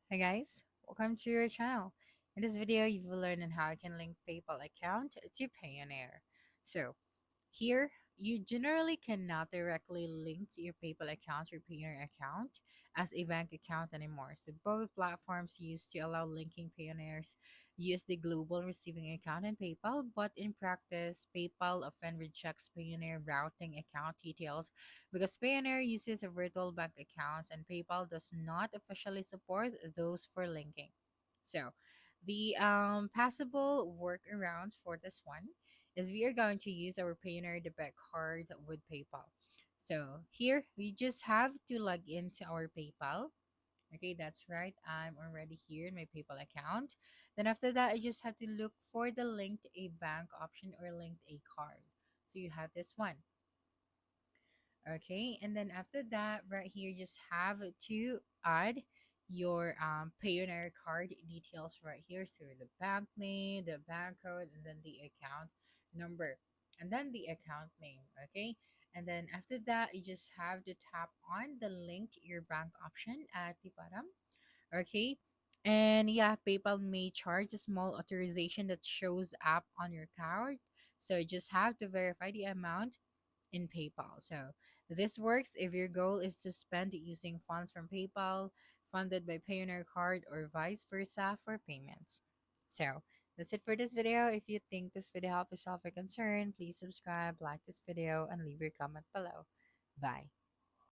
Hi guys, welcome to your channel. In this video, you will learn on how you can link PayPal account to Payoneer. So here, you generally cannot directly link your PayPal account or Payoneer account as a bank account anymore. So both platforms used to allow linking Payoneers use the global receiving account in PayPal, but in practice, PayPal often rejects Payoneer routing account details because Payoneer uses a virtual bank accounts and PayPal does not officially support those for linking. So the possible workarounds for this one is we are going to use our Payoneer debit card with PayPal. So here we just have to log into our PayPal. Okay, that's right. I'm already here in my PayPal account. Then after that, I just have to look for the linked a bank option or linked a card. So you have this one. Okay, and then after that, right here, just have to add your Payoneer card details right here. So the bank name, the bank code, and then the account number, and then the account name. Okay, and then after that, you just have to tap on the link to your bank option at the bottom. Okay, and yeah, PayPal may charge a small authorization that shows up on your card. So you just have to verify the amount in PayPal. So this works if your goal is to spend using funds from PayPal, funded by Payoneer card, or vice versa for payments. So that's it for this video. If you think this video helped you solve your concern, please subscribe, like this video, and leave your comment below. Bye.